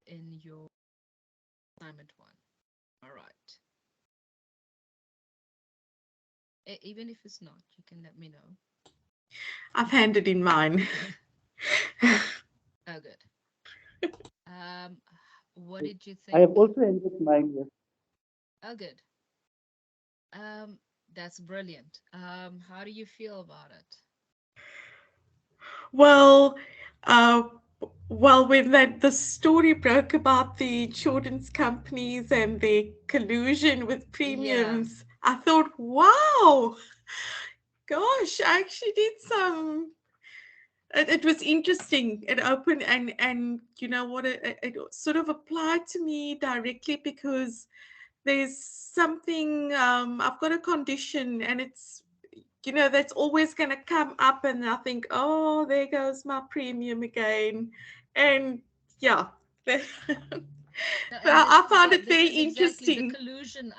in your assignment one. All right. Even if it's not, you can let me know. I've handed in mine. Oh, good. Um, what did you I have think? also ended mine. Yes. Oh, good. Um, that's brilliant. How do you feel about it? Well, uh, well, when the story broke about the insurance companies and their collusion with Yeah. premiums, I thought, wow, gosh, I actually did some. It was interesting. It opened and you know what? It sort of applied to me directly because there's something. I've got a condition, and it's that's always going to come up, and I think, oh, there goes my premium again, and yeah, No, and I found it this very is exactly the interesting. collusion.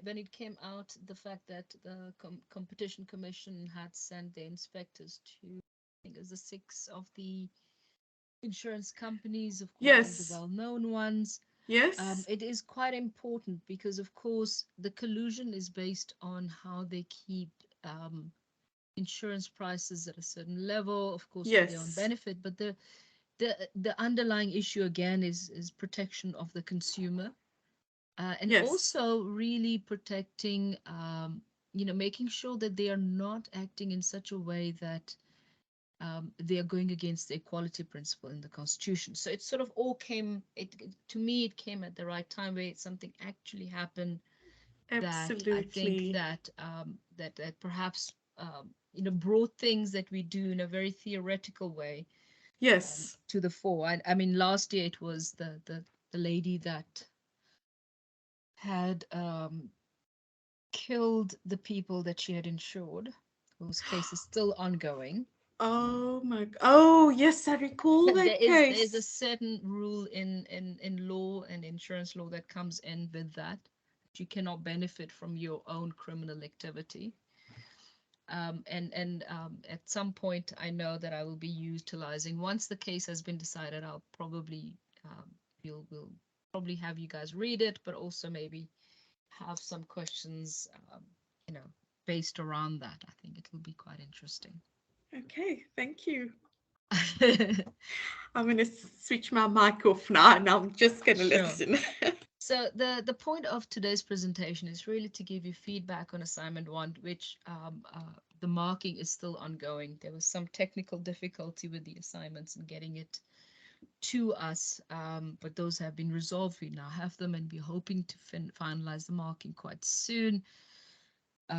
When it came out, the fact that the competition commission had sent the inspectors to, I think it was the six of the insurance companies, of course, all the Yes, well-known ones. yes, It is quite important because, of course, the collusion is based on how they keep um, insurance prices at a certain level, of course, for their own yes, benefit. But the underlying issue again is protection of the consumer, and yes, also really protecting, making sure that they are not acting in such a way that they are going against the equality principle in the constitution. So it sort of all came. To me, it came at the right time where something actually happened that I think absolutely. that perhaps brought things that we do in a very theoretical way Yes. to the fore. I mean, last year it was the lady that had killed the people that she had insured, whose case is still ongoing. Oh my. Oh yes, I recall that There's a case. certain rule in law and insurance law that comes in with that. You cannot benefit from your own criminal activity. And at some point, I know that I will be utilizing. Once the case has been decided, I'll probably we'll probably have you guys read it, but also maybe have some questions, you know, based around that. I think it will be quite interesting. Okay, thank you. I'm gonna switch my mic off now, and I'm just gonna Sure. listen. So the point of today's presentation is really to give you feedback on assignment one, which the marking is still ongoing. There was some technical difficulty with the assignments and getting it to us, but those have been resolved. We now have them, and we're hoping to finalize the marking quite soon,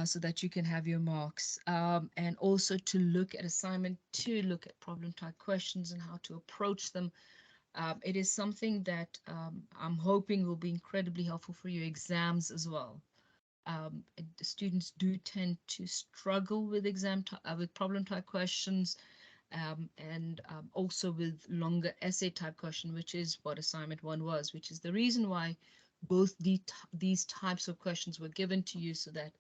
so that you can have your marks. And also to look at assignment two, look at problem type questions and how to approach them. It is something that I'm hoping will be incredibly helpful for your exams as well. The students do tend to struggle with with problem type questions, and also with longer essay type question, which is what assignment one was, which is the reason why both these types of questions were given to you, so that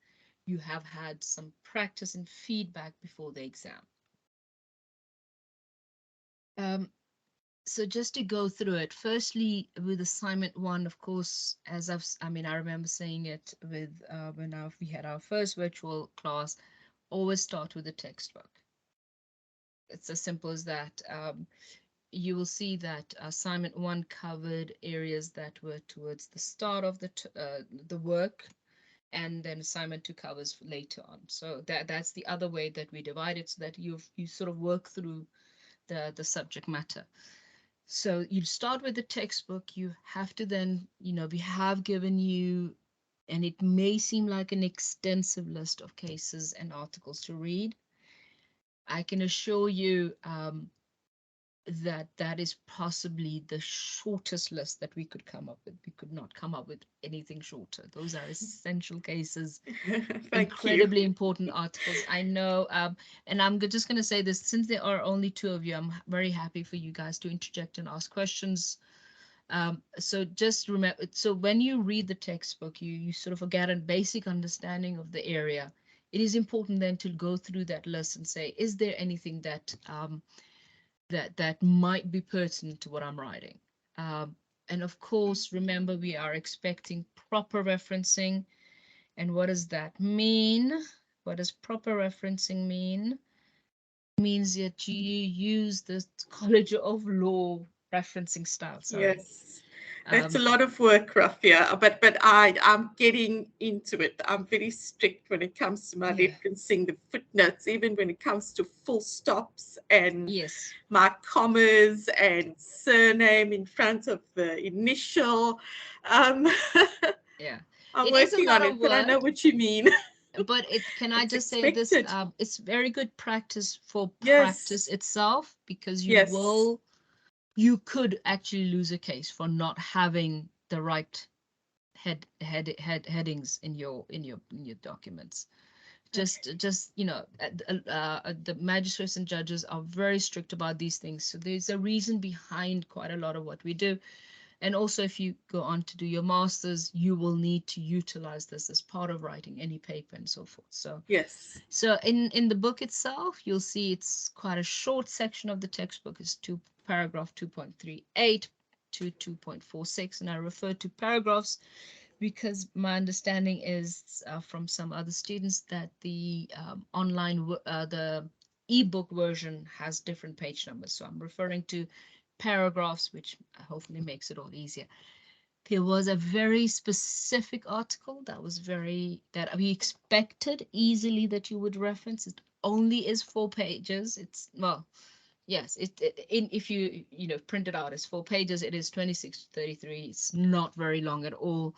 you have had some practice and feedback before the exam. Um, so just to go through it, firstly, with assignment one, of course, I mean, I remember saying it with when we had our first virtual class, always start with the textbook. It's as simple as that. You will see that assignment one covered areas that were towards the start of the work, and then assignment two covers later on. So that's the other way that we divide it, so that you sort of work through the subject matter. So you start with the textbook. You have to then, we have given you, and it may seem like an extensive list of cases and articles to read. I can assure you that is possibly the shortest list that we could come up with. We could not come up with anything shorter. Those are essential cases, Thank you. incredibly important articles. I know, and I'm just going to say this, since there are only two of you, I'm very happy for you guys to interject and ask questions. So just remember, so when you read the textbook, you sort of get a basic understanding of the area. It is important then to go through that list and say, is there anything that might be pertinent to what I'm writing? Um, And of course, remember, we are expecting proper referencing. And what does that mean? What does proper referencing mean? Means that you use the College of Law referencing style. Sorry. Yes. It's a Um, lot of work, Rafia, but I'm getting into it. I'm very strict when it comes to my yeah. referencing the footnotes, even when it comes to full stops and Yes. my commas and surname in front of the initial. Um, Yeah. I'm It is a working lot on of it, but I know work, what you mean. but it can I It's just say this? expected. It's very good practice for practice Yes. itself, because Yes. you could actually lose a case for not having the right headings in your documents. Okay. Just the magistrates and judges are very strict about these things, so there's a reason behind quite a lot of what we do. And also, if you go on to do your masters, you will need to utilize this as part of writing any paper and so forth. Yes. So in the book itself, you'll see it's quite a short section of the textbook. Is paragraph 2.38 to 2.46, and I refer to paragraphs because my understanding is from some other students that the the ebook version has different page numbers. So I'm referring to paragraphs, which hopefully makes it all easier. There was a very specific article that we expected easily that you would reference. It only is 4 pages. It's well, yes, if you print it out as 4 pages, it is 26 to 33. It's not very long at all.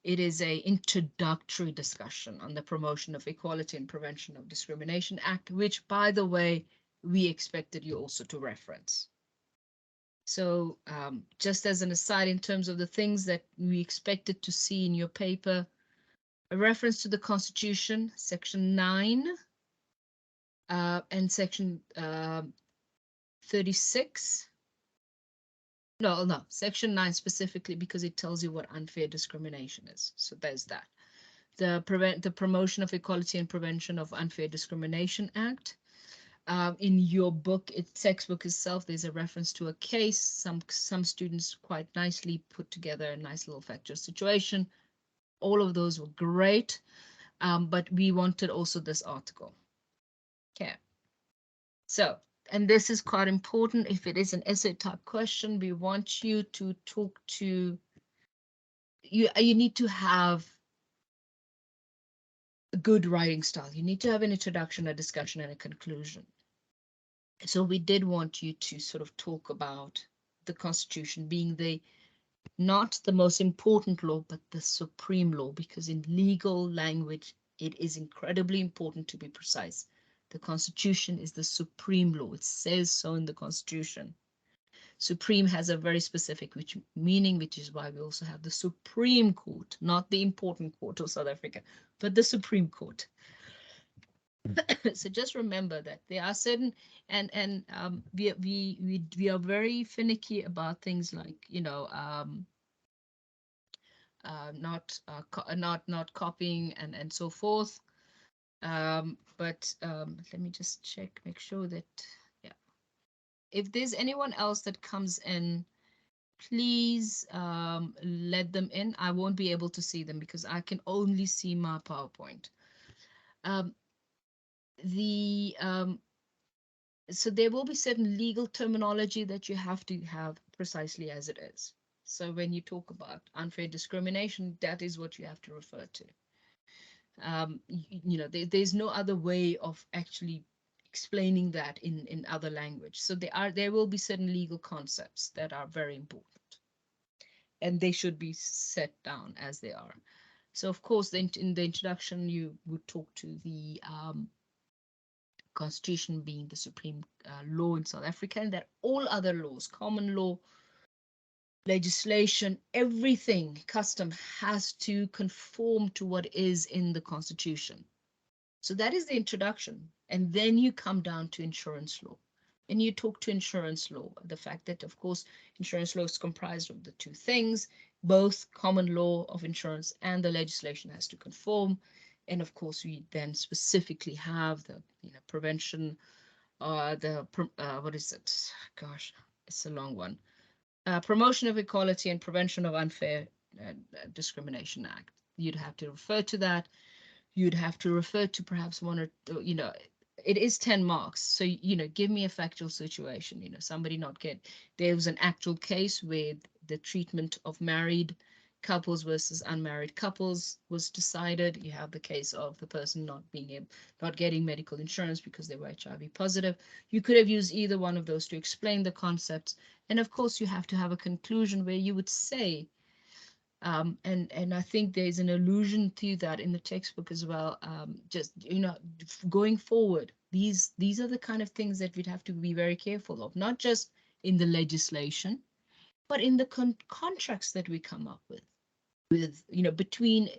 It is a introductory discussion on the Promotion of Equality and Prevention of Discrimination Act, which, by the way, we expected you also to reference. So just as an aside, in terms of the things that we expected to see in your paper, a reference to the Constitution, Section 9 and Section 36. No, Section 9 specifically, because it tells you what unfair discrimination is. So there's that. The Promotion of Equality and Prevention of Unfair Discrimination Act. In your book, textbook itself, there's a reference to a case. Some students quite nicely put together a nice little factual situation. All of those were great, but we wanted also this article. Okay, so, and this is quite important. If it is an essay type question, we want you to talk to you. You need to have a good writing style. You need to have an introduction, a discussion, and a conclusion. So we did want you to sort of talk about the Constitution being not the most important law, but the supreme law, because in legal language, it is incredibly important to be precise. The Constitution is the supreme law. It says so in the Constitution. Supreme has a very specific meaning, which is why we also have the Supreme Court, not the important court of South Africa, but the Supreme Court. So just remember that there are certain, and we are very finicky about things like not copying and so forth. But let me just check, make sure that, yeah, if there's anyone else that comes in, please let them in. I won't be able to see them because I can only see my PowerPoint. Um, the So there will be certain legal terminology that you have to have precisely as it is. So when you talk about unfair discrimination, that is what you have to refer to. There's no other way of actually explaining that in other language. So there will be certain legal concepts that are very important, and they should be set down as they are. So of course, in the introduction, you would talk to the Constitution being the supreme law in South Africa, and that all other laws, common law, legislation, everything, custom, has to conform to what is in the Constitution. So that is the introduction. And then you come down to insurance law. And you talk to insurance law, the fact that, of course, insurance law is comprised of the two things, both common law of insurance and the legislation has to conform. And of course, we then specifically have the prevention, what is it? Gosh, it's a long one. Promotion of Equality and Prevention of Unfair Discrimination Act. You'd have to refer to that. You'd have to refer to perhaps one or, it is 10 marks. So, give me a factual situation, somebody not get, there was an actual case where the treatment of married couples versus unmarried couples was decided. You have the case of the person not getting medical insurance because they were HIV positive. You could have used either one of those to explain the concepts. And of course, you have to have a conclusion where you would say, and I think there's an allusion to that in the textbook as well. Just going forward, these are the kind of things that we'd have to be very careful of, not just in the legislation, but in the contracts that we come up with between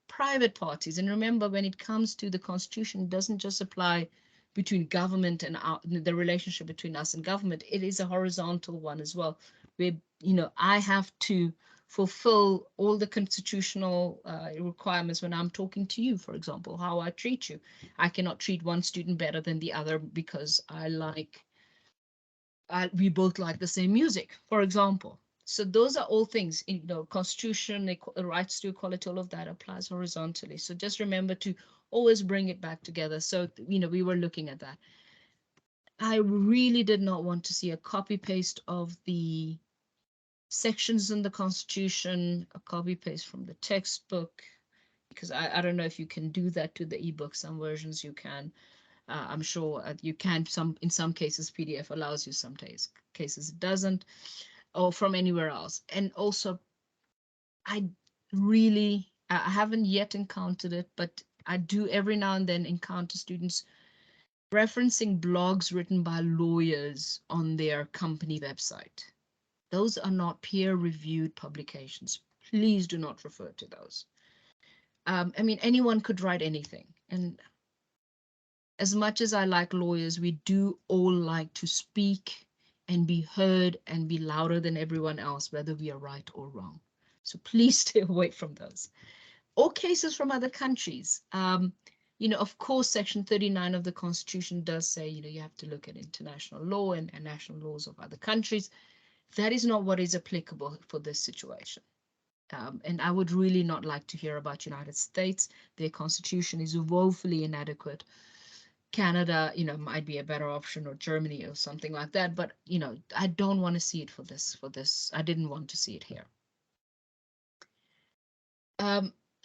private parties. And remember, when it comes to the Constitution, it doesn't just apply between government and the relationship between us and government. It is a horizontal one as well, where I have to fulfill all the constitutional requirements when I'm talking to you, for example, how I treat you. I cannot treat one student better than the other because we both like the same music, for example. So those are all things, Constitution, rights to equality, all of that applies horizontally. So just remember to always bring it back together. So, we were looking at that. I really did not want to see a copy paste of the sections in the Constitution, a copy paste from the textbook, because I don't know if you can do that to the ebook. Some versions you can. I'm sure you can. In some cases, PDF allows you. Some cases it doesn't, or from anywhere else. And also, I haven't yet encountered it, but I do every now and then encounter students referencing blogs written by lawyers on their company website. Those are not peer-reviewed publications. Please do not refer to those. Anyone could write anything. And as much as I like lawyers, we do all like to speak and be heard and be louder than everyone else, whether we are right or wrong. So please stay away from those. Or cases from other countries. Of course, Section 39 of the Constitution does say, you have to look at international law and national laws of other countries. That is not what is applicable for this situation. And I would really not like to hear about United States. Their constitution is woefully inadequate. Canada, might be a better option, or Germany or something like that. But, I don't want to see it for this. I didn't want to see it here.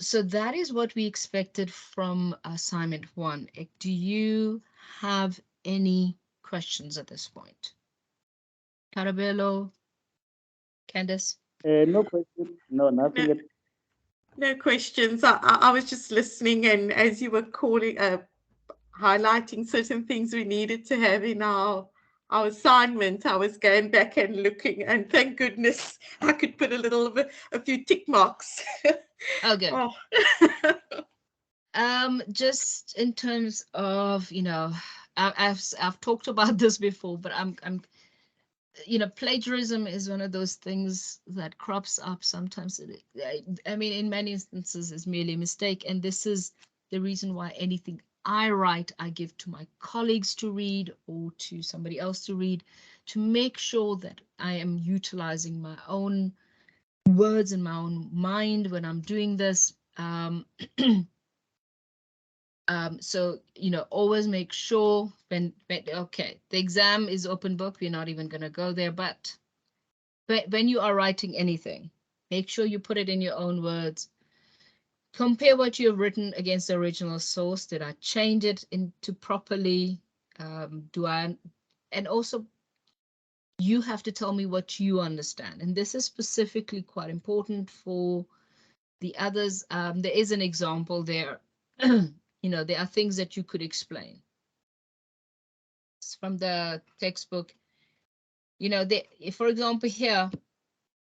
So that is what we expected from assignment 1. Do you have any questions at this point? Carabello, Candice? No question. No, nothing. No, no questions. I was just listening, and as you were highlighting certain things we needed to have in our assignment, I was going back and looking, and thank goodness I could put a few tick marks. Oh, good. Oh. Just in terms of, I've talked about this before, but I'm plagiarism is one of those things that crops up sometimes. In many instances, is merely a mistake, and this is the reason why anything I write, I give to my colleagues to read or to somebody else to read, to make sure that I am utilizing my own words and my own mind when I'm doing this. So, always make sure okay, the exam is open book. We're not even going to go there. But when you are writing anything, make sure you put it in your own words. Compare what you have written against the original source. Did I change it into properly? And also, you have to tell me what you understand. And this is specifically quite important for the others. There is an example there. There are things that you could explain. It's from the textbook. For example, here,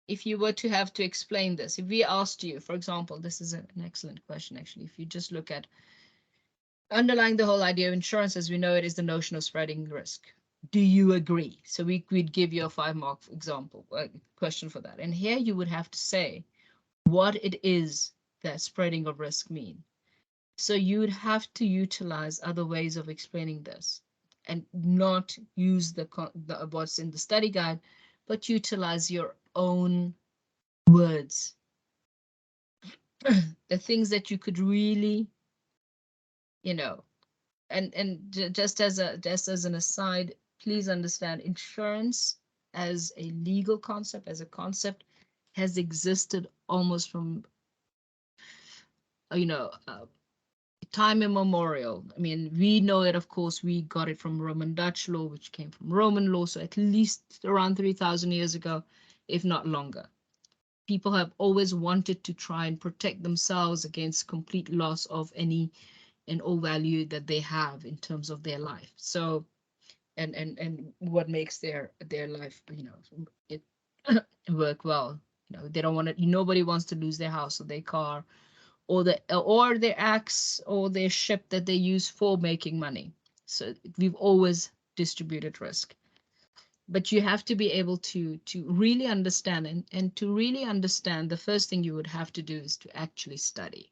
if you were to have to explain this, if we asked you, for example, this is an excellent question, actually. If you just look at underlying the whole idea of insurance, as we know it, is the notion of spreading risk. Do you agree? So we'd give you a 5-mark example, question for that. And here you would have to say what it is that spreading of risk mean. So you would have to utilize other ways of explaining this and not use the what's in the study guide, but utilize your own words, the things that you could really, you know, just as an aside, please understand insurance as a legal concept, as a concept, has existed almost from, you know, time immemorial. I mean, we know it, of course, we got it from Roman Dutch law, which came from Roman law, so at least around 3,000 years ago, if not longer. People have always wanted to try and protect themselves against complete loss of any and all value that they have in terms of their life. So, and what makes their life, you know, it work well. You know, they don't want to. Nobody wants to lose their house or their car or their axe or their ship that they use for making money. So we've always distributed risk. But you have to be able to really understand, and to really understand, the first thing you would have to do is to actually study.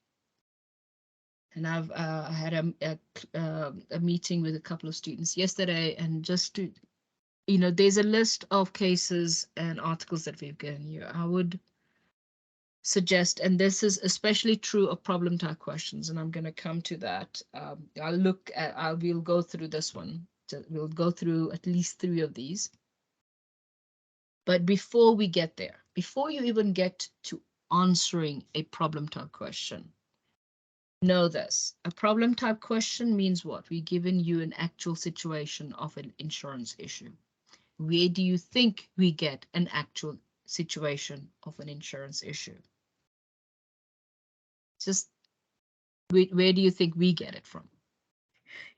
And I've had a meeting with a couple of students yesterday, and just to, you know, there's a list of cases and articles that we've given you. I would suggest, and this is especially true of problem type questions, and I'm going to come to that. We'll go through this one. We'll go through at least 3 of these. But before we get there, before you even get to answering a problem type question, know this. A problem type question means what? We're giving you an actual situation of an insurance issue. Where do you think we get an actual situation of an insurance issue? Just where do you think we get it from?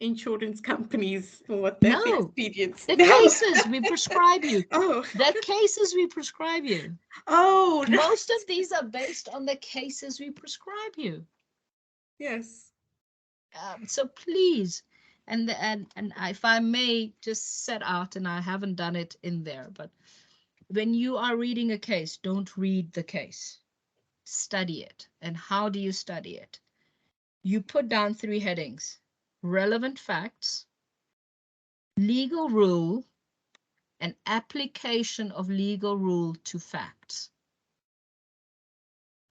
Insurance companies, what they've No, experienced. the No. cases we prescribe you. Oh. The cases we prescribe you. Oh, no. Most of these are based on the cases we prescribe you. Yes. So please, and if I may just set out, and I haven't done it in there, but when you are reading a case, don't read the case. Study it. And how do you study it? You put down 3 headings: relevant facts, legal rule, and application of legal rule to facts.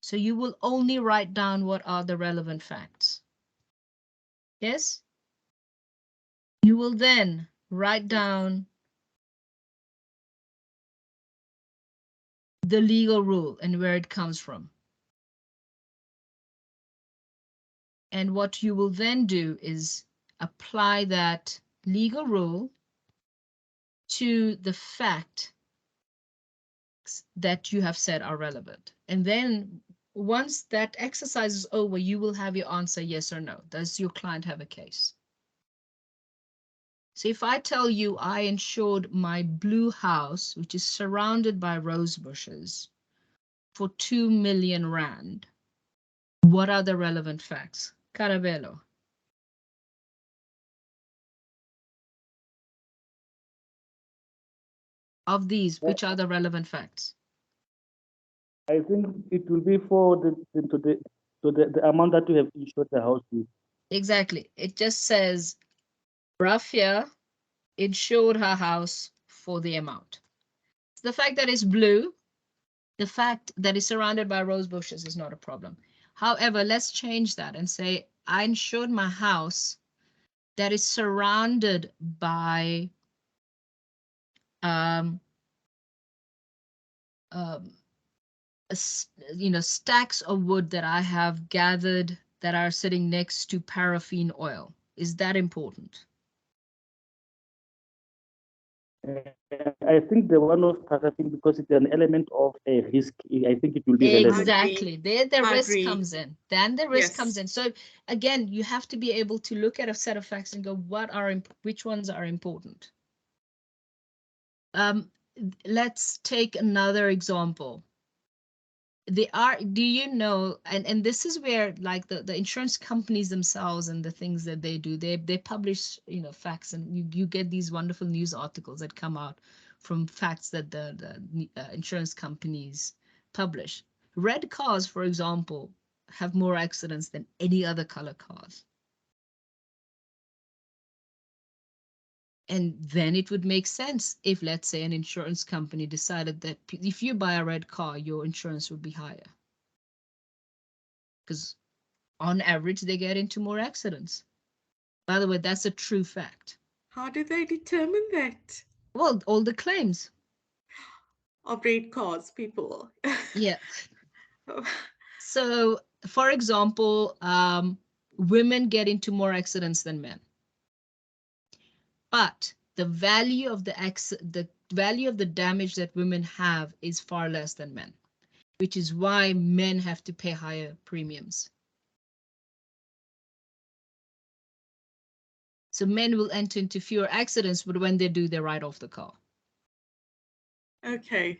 So you will only write down what are the relevant facts. Yes? You will then write down the legal rule and where it comes from. And what you will then do is apply that legal rule to the fact that you have said are relevant. And then once that exercise is over, you will have your answer yes or no. Does your client have a case? So if I tell you I insured my blue house, which is surrounded by rose bushes, for 2 million rand, what are the relevant facts? Carabello. Of these, which are the relevant facts? I think it will be for the amount that you have insured the house with. Exactly. It just says Rafia insured her house for the amount. The fact that it's blue, the fact that it's surrounded by rose bushes is not a problem. However, let's change that and say I insured my house that is surrounded by um, um, stacks of wood that I have gathered that are sitting next to paraffin oil. Is that important? I think the one of paraffin, because it's an element of a risk, I think it will be relevant. Exactly. There the I risk agree. comes in. Then the risk Yes. comes in. So again, you have to be able to look at a set of facts and go, which ones are important? Let's take another example. Do you know, and this is where like the insurance companies themselves and the things that they do, they publish, facts, and you get these wonderful news articles that come out from facts that the insurance companies publish. Red cars, for example, have more accidents than any other color cars. And then it would make sense if, let's say, an insurance company decided that if you buy a red car, your insurance would be higher. Because on average, they get into more accidents. By the way, that's a true fact. How do they determine that? Well, all the claims. Of red cars, people. Yeah. So, for example, women get into more accidents than men. But the value of the value of the damage that women have is far less than men, which is why men have to pay higher premiums. So men will enter into fewer accidents, but when they do, they write off the car. Okay.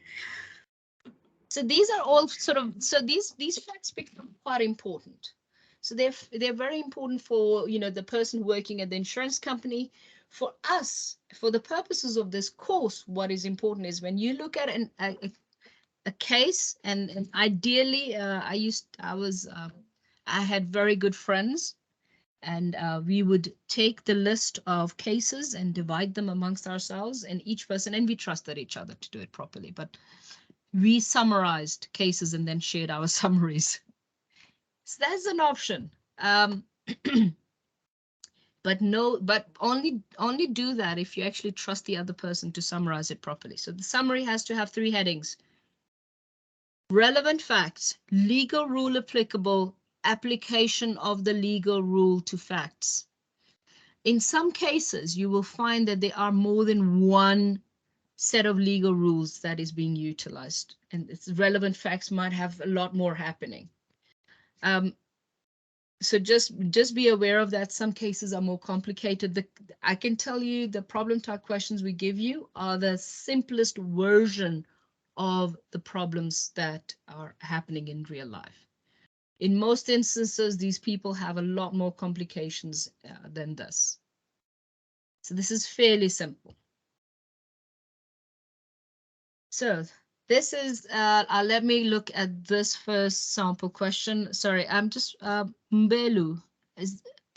So these are all sort of, so these facts become quite important. So they're very important for, you know, the person working at the insurance company. For us, for the purposes of this course, what is important is when you look at a case, and ideally, I had very good friends, and we would take the list of cases and divide them amongst ourselves and each person, and we trusted each other to do it properly. But we summarized cases and then shared our summaries. So that's an option. But no, but only do that if you actually trust the other person to summarize it properly. So the summary has to have 3 headings: relevant facts, legal rule applicable, application of the legal rule to facts. In some cases, you will find that there are more than one set of legal rules that is being utilized, and its relevant facts might have a lot more happening. So just be aware of that. Some cases are more complicated. I can tell you the problem type questions we give you are the simplest version of the problems that are happening in real life. In most instances, these people have a lot more complications than this. So this is fairly simple. So this is, let me look at this first sample question. Sorry, I'm just, Mbelu,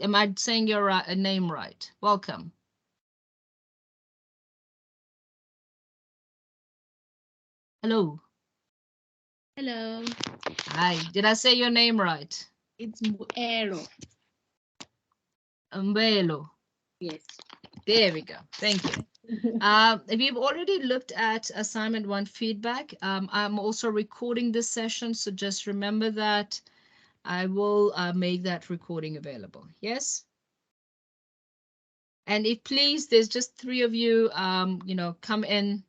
am I saying your name right? Welcome. Hello. Hello, Hi, did I say your name right? it's Mbuelo. Mbelu. Yes. There we go. Thank you. We've already looked at assignment 1 feedback. I'm also recording this session, so just remember that I will make that recording available. Yes? And if please, there's just 3 of you, you know, come in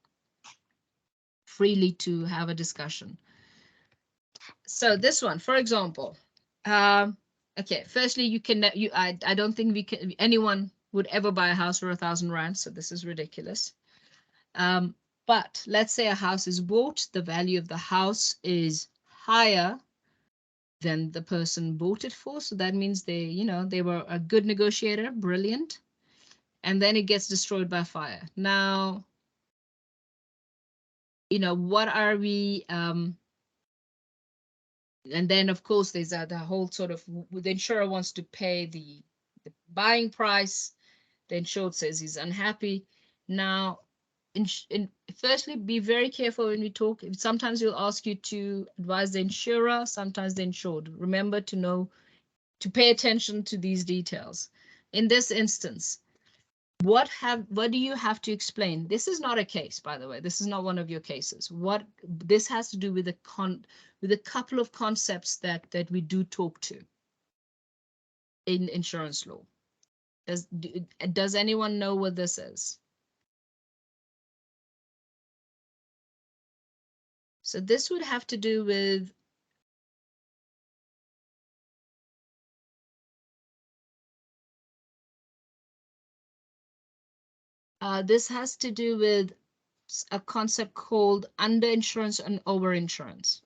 freely to have a discussion. So this one, for example, okay, firstly, I don't think anyone would ever buy a house for 1,000 rand, so this is ridiculous. But let's say a house is bought, the value of the house is higher than the person bought it for. So that means they were a good negotiator, brilliant. And then it gets destroyed by fire. Now, what are we, and then of course there's the whole sort of, the insurer wants to pay the buying price. The insured says he's unhappy. Now, firstly, be very careful when we talk. Sometimes we'll ask you to advise the insurer, sometimes the insured. Remember to pay attention to these details. In this instance, what do you have to explain? This is not a case, by the way. This is not one of your cases. What this has to do with a couple of concepts that we do talk to in insurance law. Does anyone know what this is? So this would have to do with this has to do with a concept called underinsurance and overinsurance.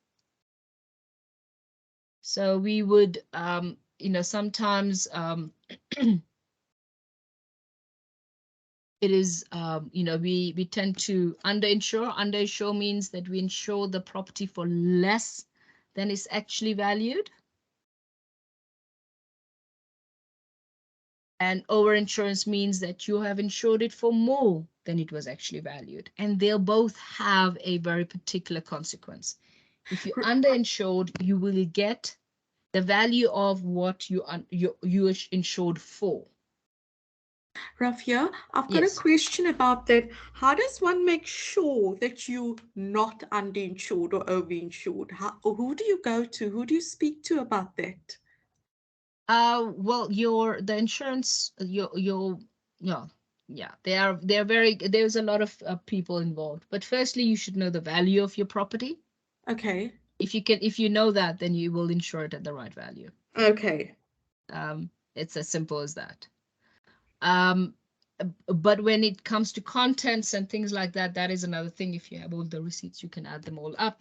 So we would, sometimes it is, we tend to underinsure. Underinsure means that we insure the property for less than it's actually valued. And overinsurance means that you have insured it for more than it was actually valued. And they'll both have a very particular consequence. If you're underinsured, you will get the value of what you insured for. Rafia, I've got a Yes. question about that. How does one make sure that you're not underinsured or overinsured? Who do you go to? Who do you speak to about that? Well, the insurance, yeah, yeah, they're very, there's a lot of people involved. But firstly, you should know the value of your property. Okay. If you know that, then you will insure it at the right value. Okay. It's as simple as that. But when it comes to contents and things like that, that is another thing. If you have all the receipts, you can add them all up.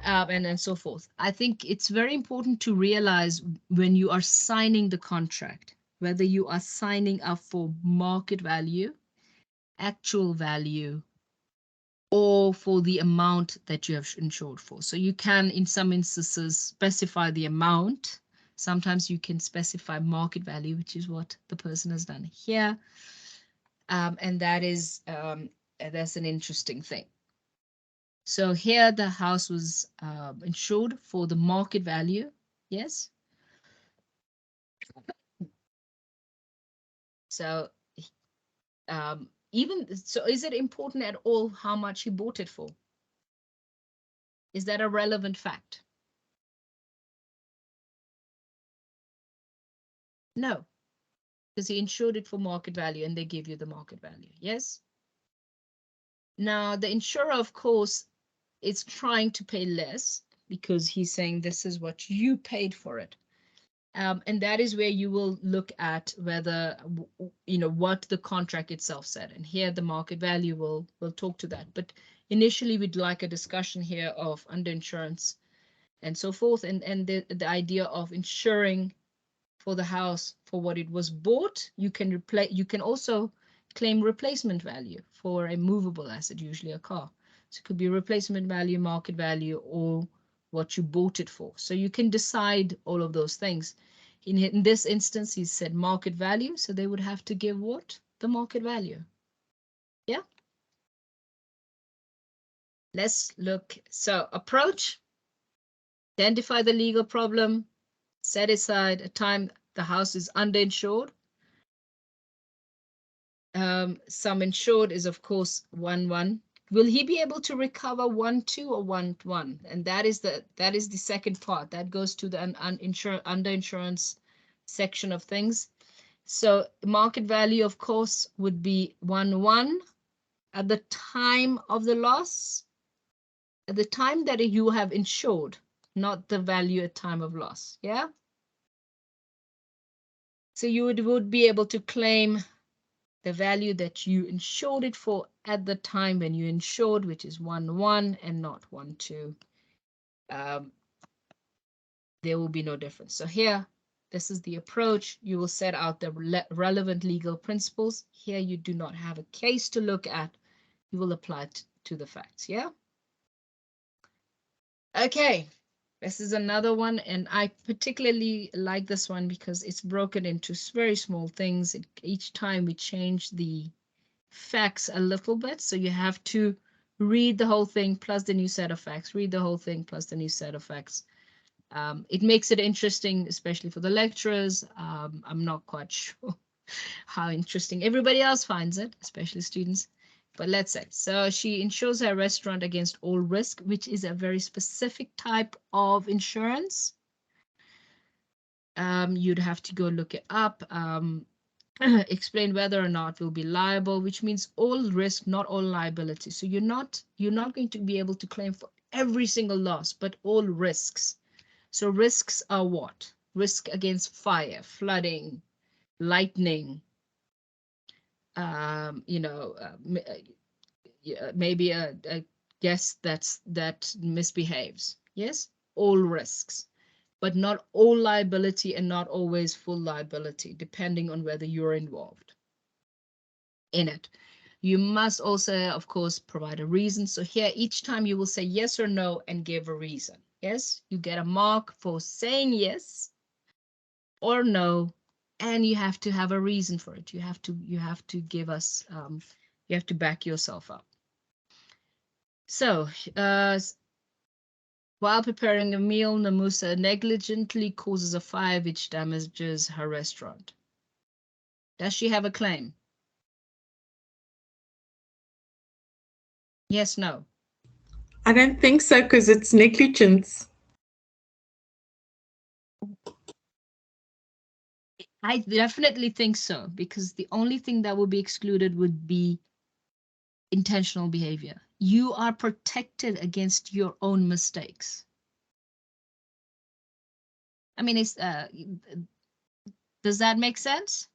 And so forth. I think it's very important to realize when you are signing the contract, whether you are signing up for market value, actual value, or for the amount that you have insured for. So you can, in some instances, specify the amount. Sometimes you can specify market value, which is what the person has done here. And that's an interesting thing. So here the house was insured for the market value. Yes. So is it important at all how much he bought it for? Is that a relevant fact? No, because he insured it for market value and they give you the market value. Yes. Now the insurer, of course, is trying to pay less because he's saying this is what you paid for it. And that is where you will look at whether, what the contract itself said. And here the market value will talk to that. But initially, we'd like a discussion here of underinsurance and so forth, and the idea of insuring for the house for what it was bought. You can also claim replacement value for a movable asset, usually a car. So it could be replacement value, market value, or what you bought it for. So you can decide all of those things. In this instance, he said market value, so they would have to give what? The market value. Yeah. Let's look. So approach, identify the legal problem, set aside a time the house is underinsured. Sum insured is, of course, 1-1. Will he be able to recover 1-2 or 1-1? And that is the second part. That goes to the underinsurance section of things. So market value, of course, would be 1-1 at the time of the loss, at the time that you have insured, not the value at time of loss. Yeah. So you would be able to claim the value that you insured it for at the time when you insured, which is 1-1 and not 1-2. There will be no difference. So here, this is the approach. You will set out the relevant legal principles. Here, you do not have a case to look at. You will apply it to the facts. Yeah. Okay. This is another one, and I particularly like this one because it's broken into very small things. Each time we change the facts a little bit, so you have to read the whole thing plus the new set of facts, read the whole thing plus the new set of facts. It makes it interesting, especially for the lecturers. I'm not quite sure how interesting everybody else finds it, especially students. But let's say, so she insures her restaurant against all risk, which is a very specific type of insurance. You'd have to go look it up. Explain whether or not will be liable, which means all risk, not all liability. So you're not going to be able to claim for every single loss, but all risks. So risks are what? Risk against fire, flooding, lightning, maybe a guest that misbehaves. Yes, all risks, but not all liability and not always full liability, depending on whether you're involved in it. You must also, of course, provide a reason. So here, each time you will say yes or no and give a reason. Yes, you get a mark for saying yes or no and you have to have a reason for it. You have to give us, you have to back yourself up. So, while preparing a meal, Namusa negligently causes a fire which damages her restaurant. Does she have a claim? Yes, no. I don't think so because it's negligence. I definitely think so, because the only thing that would be excluded would be intentional behavior. You are protected against your own mistakes. I mean, does that make sense?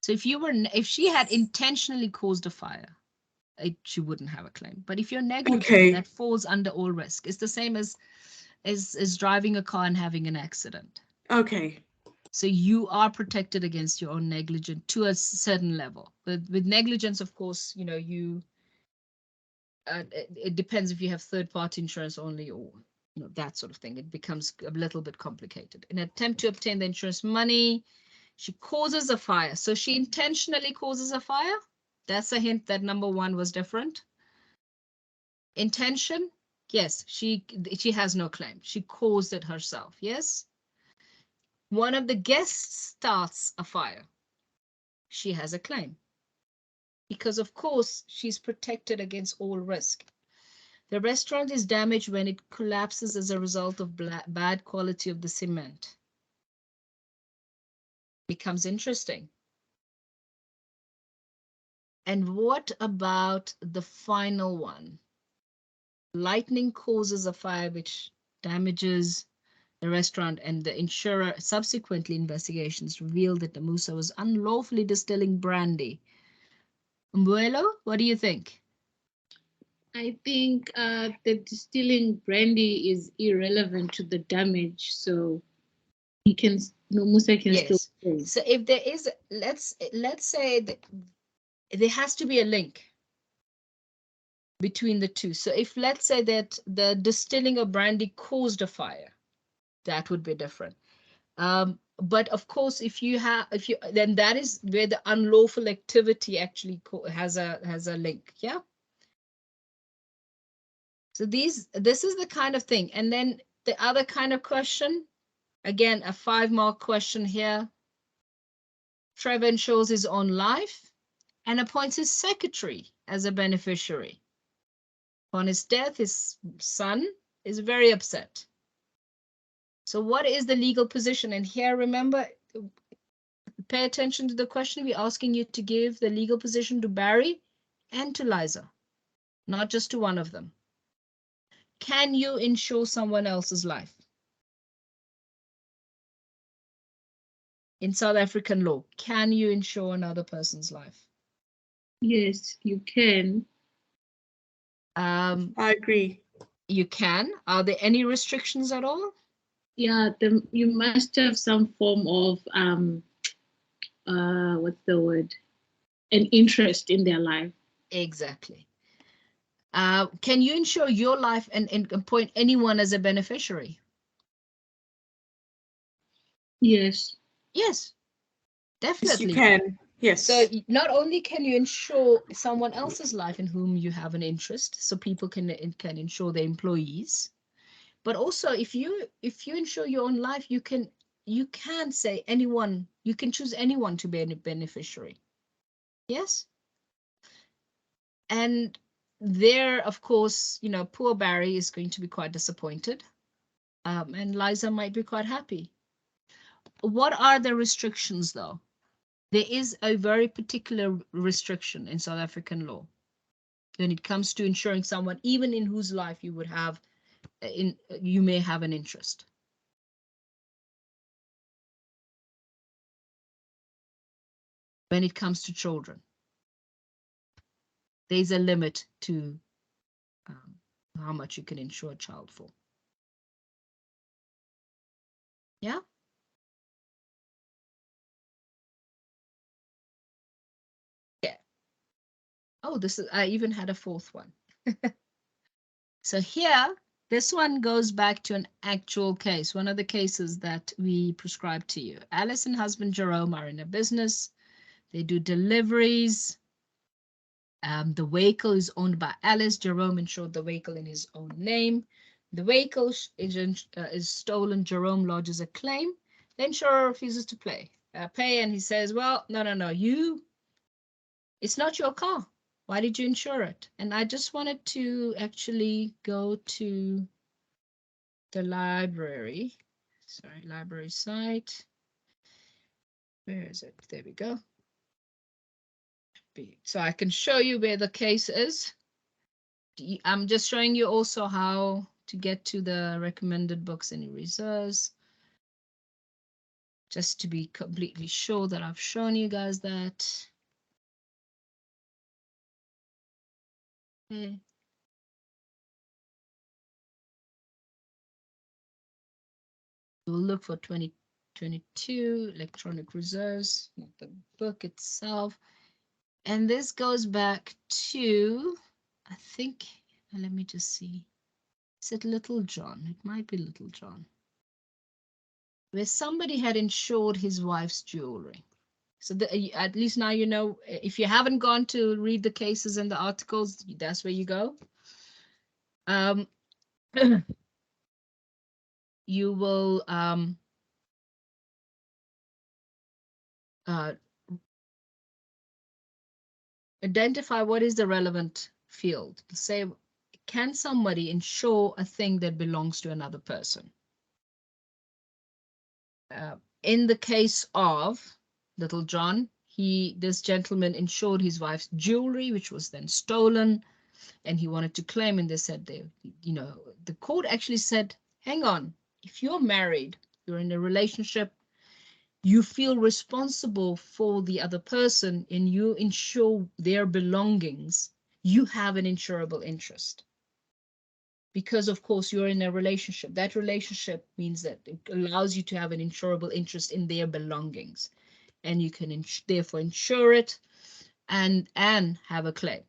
So if she had intentionally caused a fire, she wouldn't have a claim. But if you're negligent, Okay. that falls under all risk. It's the same as driving a car and having an accident. Okay. So you are protected against your own negligence to a certain level. But with negligence, of course, it depends if you have third-party insurance only, or that sort of thing. It becomes a little bit complicated. In an attempt to obtain the insurance money, she causes a fire. So she intentionally causes a fire. That's a hint that number one was different. Intention, yes, she has no claim. She caused it herself, yes. One of the guests starts a fire. She has a claim. Because of course, she's protected against all risk. The restaurant is damaged when it collapses as a result of bad quality of the cement. Becomes interesting. And what about the final one? Lightning causes a fire which damages the restaurant, and the insurer subsequently investigations revealed that Namusa was unlawfully distilling brandy. Mbuelo, what do you think? I think the distilling brandy is irrelevant to the damage, so Musa can still Yes. play. So if there is, let's say that there has to be a link between the two. So if let's say that the distilling of brandy caused a fire, that would be different. But of course, then that is where the unlawful activity actually has a link. Yeah. So this is the kind of thing. And then the other kind of question, again, a 5-mark question here. Trevor insures his own life and appoints his secretary as a beneficiary. Upon his death, his son is very upset. So what is the legal position? And here, remember, pay attention to the question. We're asking you to give the legal position to Barry and to Liza, not just to one of them. Can you insure someone else's life? In South African law, can you insure another person's life? Yes, you can. I agree. You can. Are there any restrictions at all? Yeah, you must have some form of what's the word? An interest in their life. Exactly. Can you insure your life and appoint anyone as a beneficiary? Yes. Yes, definitely. Yes, you can. Yes. So not only can you insure someone else's life in whom you have an interest, so people can insure their employees, but also if you insure your own life, you can say anyone, you can choose anyone to be a beneficiary. Yes. And there, of course, poor Barry is going to be quite disappointed, and Liza might be quite happy. What are the restrictions, though? There is a very particular restriction in South African law when it comes to insuring someone, even in whose life you would have, you may have an interest. When it comes to children, there's a limit to how much you can insure a child for. Yeah. Yeah. Oh, I even had a fourth one. So here This one goes back to an actual case, one of the cases that we prescribed to you. Alice and husband Jerome are in a business. They do deliveries. The vehicle is owned by Alice. Jerome insured the vehicle in his own name. The vehicle is stolen. Jerome lodges a claim. The insurer refuses to pay, and he says, well, no, it's not your car. Why did you insure it? And I just wanted to actually go to the library. Sorry, library site. Where is it? There we go. So I can show you where the case is. I'm just showing you also how to get to the recommended books and reserves. Just to be completely sure that I've shown you guys that. Okay. We'll look for 2022 electronic reserves, not the book itself. And this goes back to, I think, let me just see. Is it Little John? It might be Little John. Where somebody had insured his wife's jewelry. So at least now you know, if you haven't gone to read the cases and the articles, that's where you go. You will identify what is the relevant field. Say, can somebody insure a thing that belongs to another person? In the case of Little John, this gentleman insured his wife's jewelry, which was then stolen, and he wanted to claim, and they said, the court actually said, hang on, if you're married, you're in a relationship, you feel responsible for the other person and you insure their belongings, you have an insurable interest. Because, of course, you're in a relationship. That relationship means that it allows you to have an insurable interest in their belongings. And you can therefore insure it and have a claim.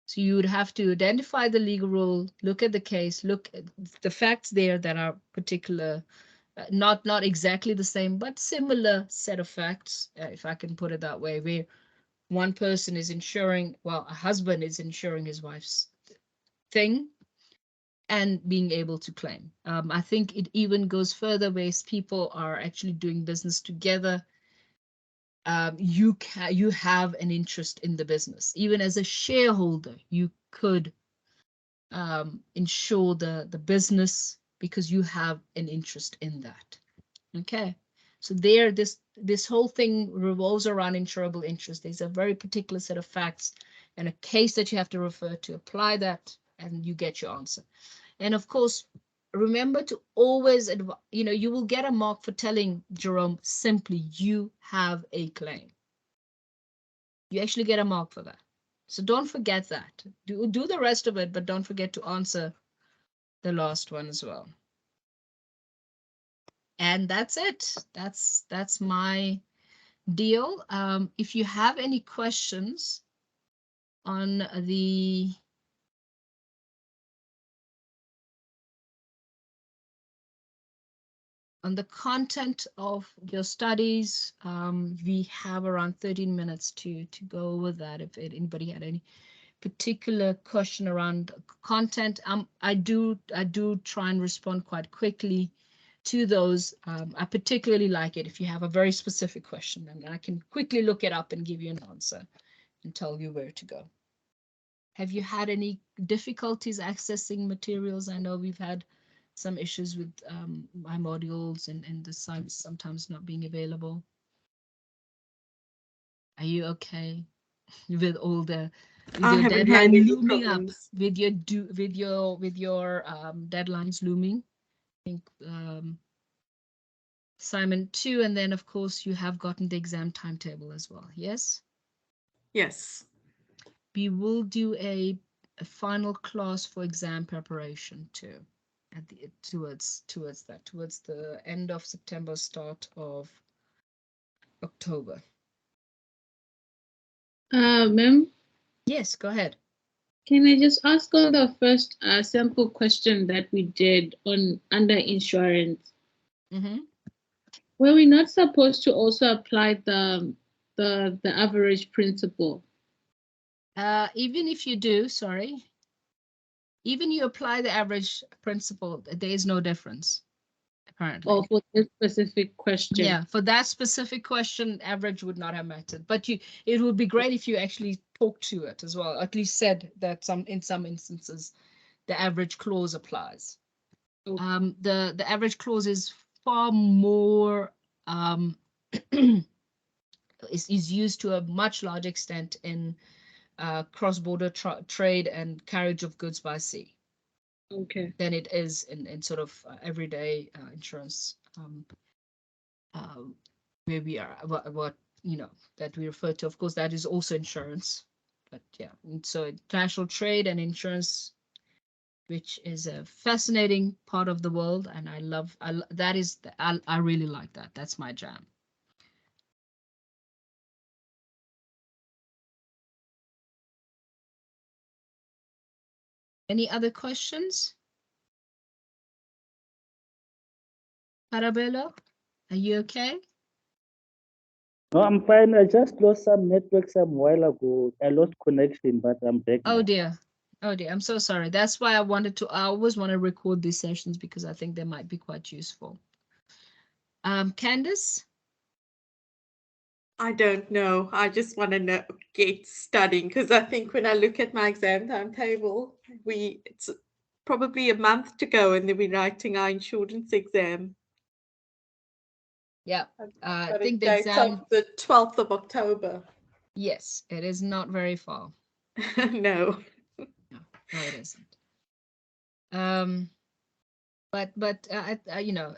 So you would have to identify the legal rule, look at the case, look at the facts there that are particular, not exactly the same, but similar set of facts, if I can put it that way, where one person is insuring, well, a husband is insuring his wife's thing and being able to claim. I think it even goes further where people are actually doing business together. You have an interest in the business. Even as a shareholder, you could insure the business because you have an interest in that. Okay, so this whole thing revolves around insurable interest. There's a very particular set of facts and a case that you have to refer to, apply that, and you get your answer. And of course, remember to always, you will get a mark for telling Jerome simply, you have a claim. You actually get a mark for that. So don't forget that. Do the rest of it, but don't forget to answer the last one as well. And that's it. That's my deal. If you have any questions on the content of your studies, we have around 13 minutes to go over that. If anybody had any particular question around content, I do try and respond quite quickly to those. I particularly like it if you have a very specific question, and I can quickly look it up and give you an answer and tell you where to go. Have you had any difficulties accessing materials? I know we've had some issues with my modules and the sites sometimes not being available. Are you okay with all the I your haven't had deadline any looming problems. up, with your deadlines looming? I think Simon too, and then of course you have gotten the exam timetable as well. Yes. Yes. We will do a final class for exam preparation too, at the towards the end of September, start of October. Ma'am, Yes, go ahead. Can I just ask on the first sample question that we did on under insurance? Mm-hmm. Were we not supposed to also apply the average principle? Even if you do, sorry, even you apply the average principle, there is no difference, apparently. Or for this specific question? Yeah, for that specific question, average would not have mattered. But it would be great if you actually talked to it as well, at least said that in some instances, the average clause applies. Okay. The average clause is far more is used to a much larger extent in cross-border trade and carriage of goods by sea. Okay. Than it is in sort of everyday insurance, where we are what that we refer to. Of course, that is also insurance, but yeah. And so international trade and insurance, which is a fascinating part of the world, and I really like that. That's my jam. Any other questions? Parabello, are you okay? No, I'm fine. I just lost some network some while ago. I lost connection, but I'm back Oh now. dear. Oh dear, I'm so sorry. That's why I always want to record these sessions, because I think they might be quite useful. Candice? I don't know. I just want to get studying, because I think when I look at my exam timetable, it's probably a month to go, and then we're writing our insurance exam. Yeah, I But think it the dates exam, of the 12th of October. yes, it is not very far. No. No, it isn't. But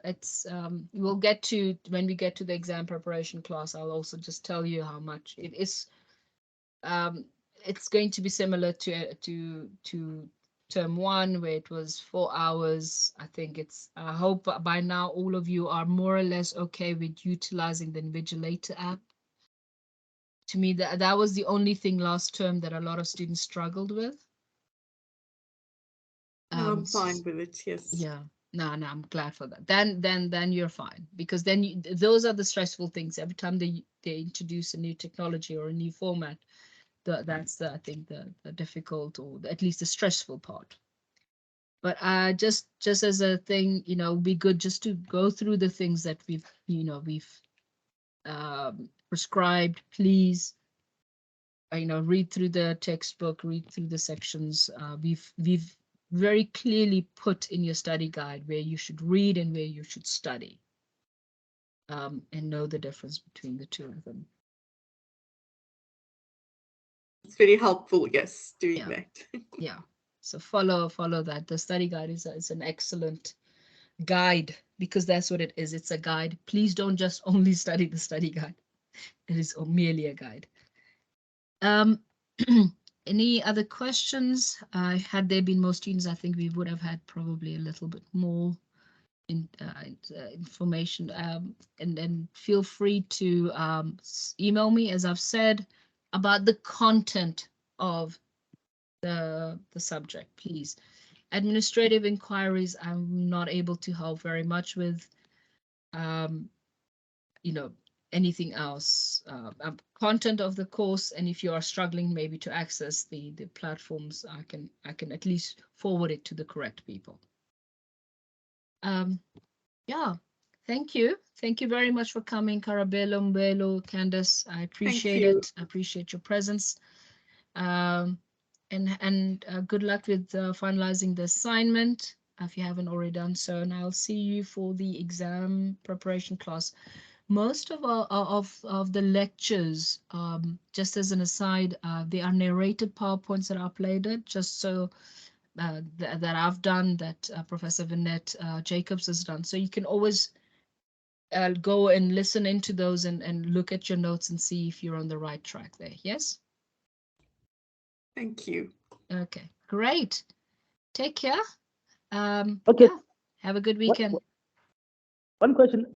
it's we'll get to, when we get to the exam preparation class, I'll also just tell you how much it is. It's going to be similar to term one, where it was 4 hours. I hope by now all of you are more or less okay with utilizing the Invigilator app. To me, that was the only thing last term that a lot of students struggled with. I'm fine with it, yes. Yeah. No, I'm glad for that. Then you're fine, because then those are the stressful things. Every time they introduce a new technology or a new format, that's I think the difficult, or at least the stressful part. But just as a thing, be good just to go through the things that we've prescribed. Please, read through the textbook, read through the sections. We've very clearly put in your study guide where you should read and where you should study, and know the difference between the two of them. It's very helpful, yes, doing that. Yeah. So follow that. The study guide is an excellent guide, because that's what it is. It's a guide. Please don't just only study the study guide. It is merely a guide. Any other questions? Had there been more students, I think we would have had probably a little bit more information. And then feel free to email me, as I've said, about the content of the subject, please. Administrative inquiries, I'm not able to help very much with. Anything else, content of the course, and if you are struggling maybe to access the platforms, I can at least forward it to the correct people. Yeah, thank you very much for coming, Karabelo, Mbelo, Candice. I appreciate it. I appreciate your presence. And good luck with finalizing the assignment, if you haven't already done so, and I'll see you for the exam preparation class. Most of the lectures, just as an aside, they are narrated PowerPoints that are uploaded, just so that I've done, that Professor Vinette Jacobs has done. So you can always go and listen into those and look at your notes and see if you're on the right track there. Yes? Thank you. Okay, great. Take care. Okay. Yeah. Have a good weekend. One question.